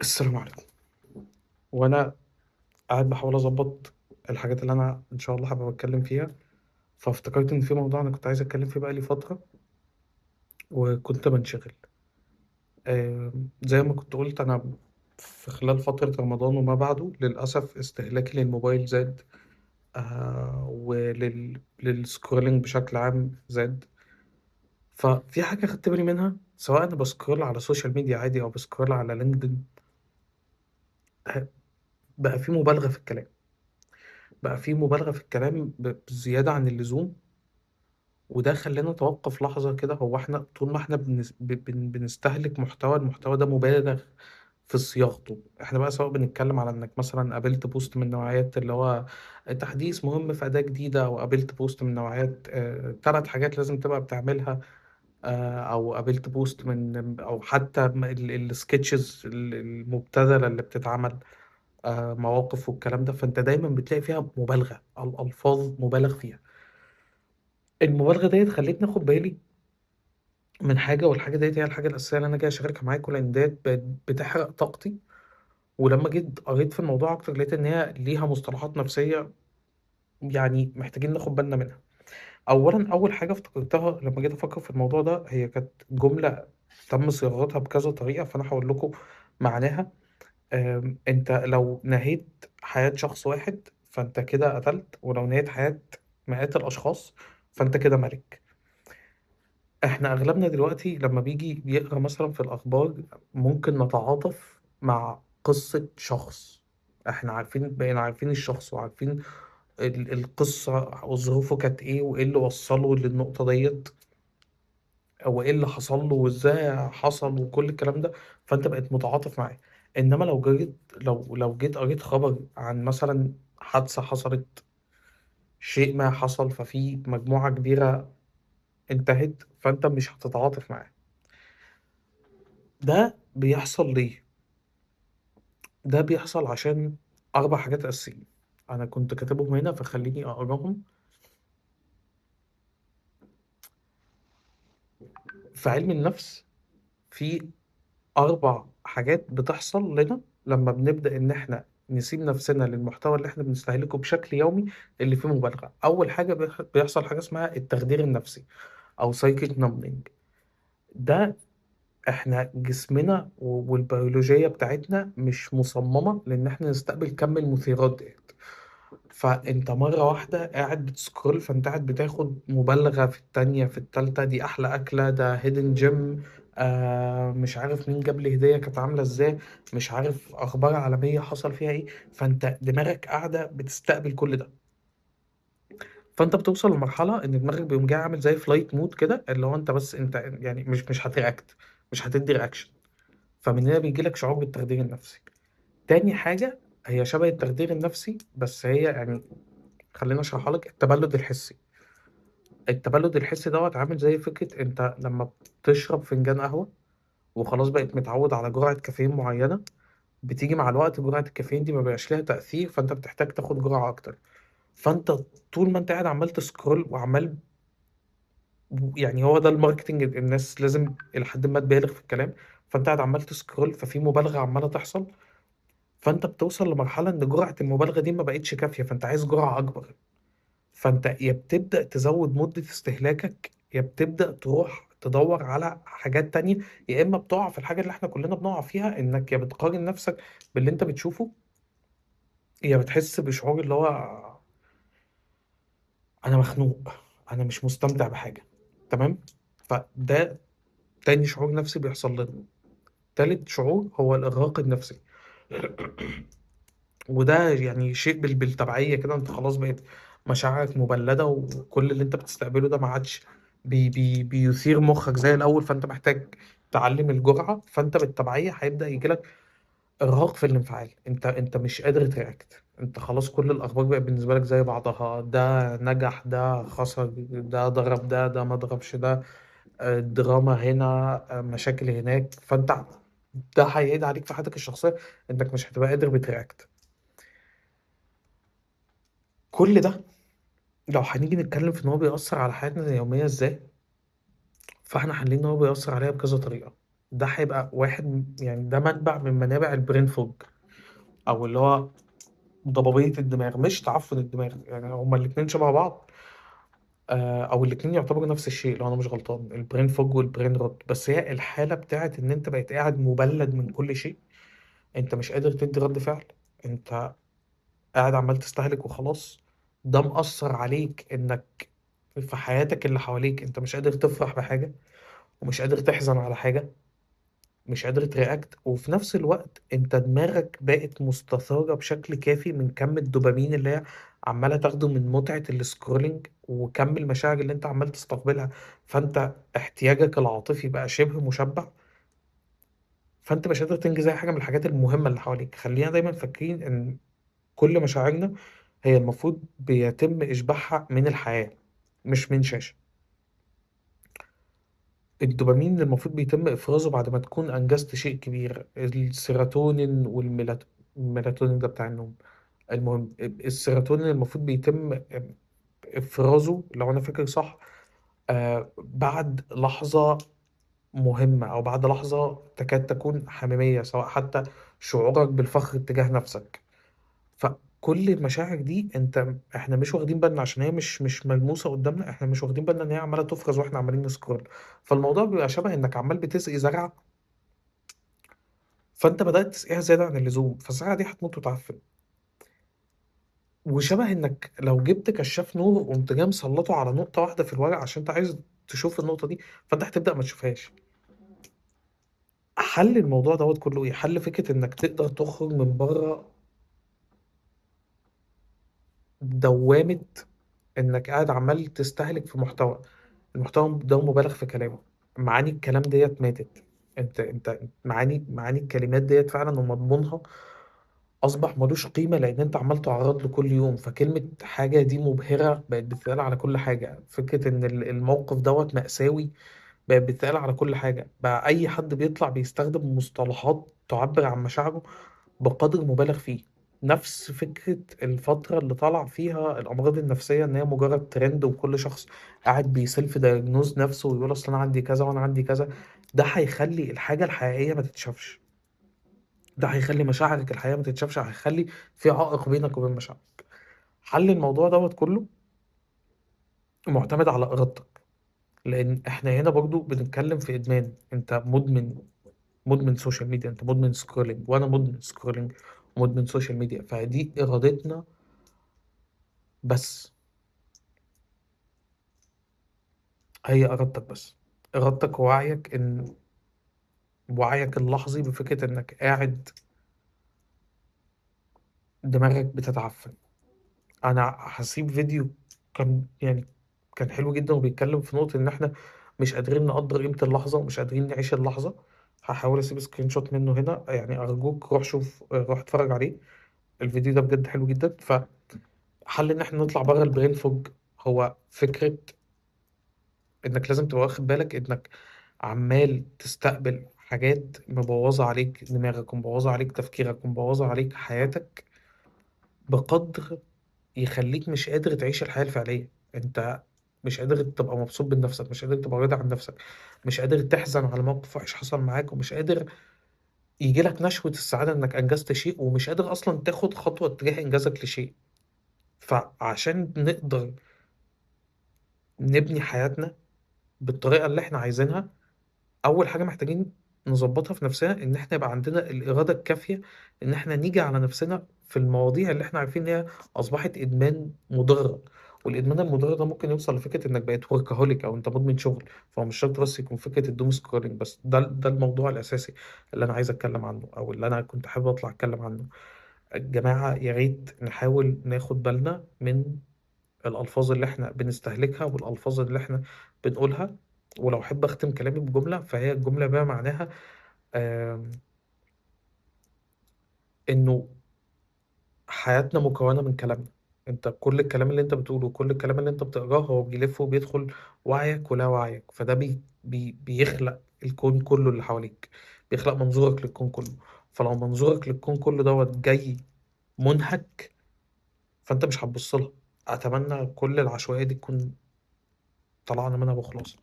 السلام عليكم. وانا قاعد بحاول اظبط الحاجات اللي انا ان شاء الله حابب اتكلم فيها، فافتكرت ان في موضوع انا كنت عايز اتكلم فيه بقالي فتره وكنت بنشغل. زي ما كنت قلت انا في خلال فتره رمضان وما بعده للاسف استهلاكي للموبايل زاد. للسكرولينج بشكل عام زاد. ففي حاجه خدت بالي منها سواء انا بسكرول على السوشيال ميديا عادي او بسكرول على لينكدين. آه، بقى في مبالغه في الكلام. بزياده عن اللزوم. وده خلانا نتوقف لحظة كده، هو احنا طول ما احنا بنستهلك محتوى، المحتوى ده مبالغ في صياغته. احنا بقى سواء بنتكلم على انك مثلا قابلت بوست من نوعيات اللي هو تحديث مهم في أداة جديدة، او قابلت بوست من نوعيات 3 حاجات لازم تبقى بتعملها، او قابلت بوست من، او حتى السكتشز المبتذلة اللي بتتعمل، مواقف والكلام ده. فانت دايما بتلاقي فيها مبالغة، الألفاظ مبالغ فيها. المبالغة ديت خلتني اخد بالي من حاجة، والحاجة ديت هي الحاجة الأساسية اللي أنا جاي أشاركها معاكم، لأن ديت بتحرق طاقتي. ولما جيت قريت في الموضوع أكتر لقيت إن هي ليها مصطلحات نفسية، يعني محتاجين ناخد بالنا منها. أولا، أول حاجة افتكرتها لما جيت أفكر في الموضوع ده هي كانت جملة تم صياغتها بكذا طريقة، فأنا هقول لكم معناها. أنت لو نهيت حياة شخص واحد فأنت كده قتلت، ولو نهيت حياة مئات الأشخاص فأنت كده ملك. احنا اغلبنا دلوقتي لما بيجي يقرا مثلا في الاخبار ممكن نتعاطف مع قصة شخص. احنا عارفين، بقينا عارفين الشخص وعارفين القصة وظروفه كانت ايه، وايه اللي وصله للنقطة ديت، او ايه اللي حصل له وازاي حصل وكل الكلام ده. فانت بقيت متعاطف معاه. انما لو جيت قريت خبر عن مثلا حادثة حصلت، شيء ما حصل، ففي مجموعة كبيرة انتهت، فانت مش هتتعاطف معاه. ده بيحصل ليه؟ ده بيحصل عشان 4 حاجات أساسية. أنا كنت كاتبهم هنا فخليني أقراهم. في علم النفس في 4 حاجات بتحصل لنا لما بنبدأ إن إحنا نسيب نفسنا للمحتوى اللي إحنا بنستهلكه بشكل يومي اللي فيه مبالغة. أول حاجة بيحصل حاجة اسمها التخدير النفسي أو سايكيك نمبلينج. ده إحنا جسمنا والبيولوجية بتاعتنا مش مصممة لأن إحنا نستقبل كم المثيرات دي. فانت مرة واحدة قاعد بتسكرول، فانت قاعد بتاخد مبالغة في التانية في التالتة، دي أحلى أكلة، ده هيدن جيم، مش عارف مين جاب لي هدية كانت عاملة ازاي، مش عارف أخبار عالمية حصل فيها ايه. فانت دماغك قاعدة بتستقبل كل ده. فانت بتوصل لمرحلة ان دماغك بيقوم جاي عامل زي فلايت مود كده، اللي هو انت بس انت يعني مش هترياكت، مش هتدي رياكشن. فمن هنا بيجي لك شعور بالتخدير النفسي. تاني حاجة هي شبه التخدير النفسي بس هي يعني، خليني اشرحها لك. التبلد الحسي. التبلد الحسي دوت عامل زي فكرة انت لما بتشرب فنجان قهوة وخلاص بقيت متعود على جرعة كافيين معينة، بتيجي مع الوقت جرعة الكافيين دي ما بقاش ليها تأثير، فانت بتحتاج تاخد جرعة اكتر. فانت طول ما انت قاعد عمال تسكرول وعمال، يعني هو ده الماركتنج، الناس لازم الى حد ما تبالغ في الكلام. فانت قاعد عمال تسكرول ففي مبالغة عمالة تحصل، فانت بتوصل لمرحلة ان جرعة المبالغة دي ما بقتش كافية، فانت عايز جرعة اكبر. فانت يا بتبدأ تزود مدة استهلاكك، يا بتبدأ تروح تدور على حاجات تانية، يا إما بتقع في الحاجة اللي احنا كلنا بنقع فيها، إنك يا بتقارن نفسك باللي أنت بتشوفه، يا بتحس بشعور اللي هو أنا مخنوق، أنا مش مستمتع بحاجة. تمام. فده تاني شعور نفسي بيحصل لنا. تالت شعور هو الإرهاق النفسي. وده يعني شيء بالتبعية كده، انت خلاص بقيت مشاعرك مبلدة، وكل اللي انت بتستقبله ده ما عادش بيثير مخك زي الأول، فانت محتاج تعلم الجرعة. فانت بالتبعية هيبدأ يجيلك إرهاق في الانفعال. انت مش قادر ترياكت، انت خلاص كل الأخبار بقت بالنسبة لك زي بعضها، ده نجح ده خسر، ده ضرب ده ما ضربش ده، دراما هنا، مشاكل هناك. فانت ده هيعيد عليك في حياتك الشخصية انك مش هتبقى قادر بترياكت. كل ده لو هنيجي نتكلم في ان هو بيأثر على حياتنا اليومية ازاي، فاحنا حالين ان هو بيأثر عليها بكذا طريقة. ده هيبقى واحد يعني ده منبع من منابع البرين فوج، او اللي هو ضبابية الدماغ مش تعفن الدماغ، يعني هما الاتنين شبه بعض. او الاتنين يعتبروا نفس الشيء لو انا مش غلطان، البرين فوج والبرين روت، بس هي الحالة بتاعت ان انت بقيت قاعد مبلد من كل شيء، انت مش قادر تدي رد فعل، انت قاعد عمال تستهلك وخلاص. ده مأثر عليك انك في حياتك اللي حواليك انت مش قادر تفرح بحاجة، ومش قادر تحزن على حاجة، مش قادر ترياكت، وفي نفس الوقت انت دماغك بقت مستثارة بشكل كافي من كم الدوبامين اللي هي عمالة تاخده من متعة السكرولينج وكم المشاعر اللي انت عمال تستقبلها. فانت احتياجك العاطفي بقى شبه مشبع، فانت مش قادر تنجز اي حاجة من الحاجات المهمة اللي حواليك. خلينا دايما فاكرين ان كل مشاعرنا هي المفروض بيتم إشباعها من الحياة، مش من شاشة. الدوبامين المفروض بيتم إفرازه بعد ما تكون أنجزت شيء كبير، السيروتونين والميلاتونين ده بتاع النوم. المهم السيروتونين المفروض بيتم إفرازه لو أنا فاكر صح بعد لحظة مهمة، أو بعد لحظة تكاد تكون حميمية، سواء حتى شعورك بالفخر تجاه نفسك. فكل المشاعر دي احنا مش واخدين بالنا عشان هي مش ملموسه قدامنا، احنا مش واخدين بالنا ان هي عماله تفرز واحنا عمالين نسكرول. فالموضوع بيبقى شبه انك عمال بتسقي زرعه، فانت بدات تسقيها زياده عن اللزوم، فالزرعه دي هتموت وتعفن. وشبه انك لو جبت كشاف نور وقمت جاي مسلطه على نقطه واحده في الورق عشان انت عايز تشوف النقطه دي، فانت هتبدا ما تشوفهاش. حل الموضوع دوت كله ايه؟ حل فكره انك تقدر تخرج من بره دوامه انك قاعد عمال تستهلك في محتوى، المحتوى ده مبالغ في كلامه، معاني الكلام ديت ماتت. انت معاني الكلمات ديت فعلا ومضمونها اصبح ملوش قيمه، لان انت عمال تعرض له كل يوم. فكلمه حاجه دي مبهره بقت بتتقال على كل حاجه، فكره ان الموقف دوت مأساوي بقت بتتقال على كل حاجه. بقى اي حد بيطلع بيستخدم مصطلحات تعبر عن مشاعره بقدر مبالغ فيه. نفس فكرة الفترة اللي طلع فيها الأمراض النفسية إن هي مجرد ترند، وكل شخص قاعد بيسيلف دايجنوز نفسه ويقول أصل أنا عندي كذا وأنا عندي كذا. ده هيخلي الحاجة الحقيقية ما تتشافش، ده هيخلي مشاعرك الحقيقية ما تتشافش، هيخلي في عائق بينك وبين مشاعرك. حل الموضوع دوت كله معتمد على إرادتك، لأن إحنا هنا برضو بنتكلم في إدمان. أنت مدمن سوشيال ميديا، أنت مدمن سكرولينج، وأنا مدمن سكرولينج ومدمن سوشيال ميديا، فدي إرادتنا بس. هي إرادتك بس، إرادتك ووعيك، إن وعيك اللحظي بفكرة إنك قاعد دماغك بتتعفن. أنا هسيب فيديو كان يعني كان حلو جدا وبيتكلم في نقطة إن إحنا مش قادرين نقدر قيمة اللحظة ومش قادرين نعيش اللحظة. هحاول أسيب سكرين شوت منه هنا، يعني أرجوك روح شوف، روح اتفرج عليه. الفيديو ده بجد حلو جدا. فحل إن إحنا نطلع بره البرين فوج هو فكرة انك لازم تبقى واخد بالك انك عمال تستقبل حاجات مبوظة عليك دماغك ومبوظة عليك تفكيرك ومبوظة عليك حياتك بقدر يخليك مش قادر تعيش الحياة الفعلية. انت مش قادر تبقى مبسوط بنفسك، مش قادر تبقى راضي عن نفسك، مش قادر تحزن على موقف وحش حصل معاك، ومش قادر يجيلك نشوة السعادة انك انجزت شيء، ومش قادر اصلا تاخد خطوة تجاه انجازك لشيء. فعشان نقدر نبني حياتنا بالطريقة اللي احنا عايزينها، اول حاجه محتاجين نظبطها في نفسنا ان احنا يبقى عندنا الاراده الكافيه ان احنا نيجي على نفسنا في المواضيع اللي احنا عارفين ان هي اصبحت ادمان مضر. والادمان المضر ده ممكن يوصل لفكره انك بقيت وركهوليك او انت مدمن شغل. فهو مش شرط بس يكون فكره الدوم سكرولينج بس، ده الموضوع الاساسي اللي انا عايز اتكلم عنه، او اللي انا كنت حابب اطلع اتكلم عنه. الجماعه يا ريت نحاول ناخد بالنا من الألفاظ اللي احنا بنستهلكها والألفاظ اللي احنا بنقولها. ولو أحب أختم كلامي بجملة، فهي الجملة بقى معناها آم، إنه حياتنا مكونة من كلامنا. انت كل الكلام اللي انت بتقوله وكل الكلام اللي انت بتقراه هو بيلف وبيدخل وعيك ولا وعيك، فده بيخلق الكون كله اللي حواليك، بيخلق منظورك للكون كله. فلو منظورك للكون كله دوت جاي منهك، فانت مش هتبص لها. اتمنى كل العشوائية دي تكون طلعنا منها بخلاص.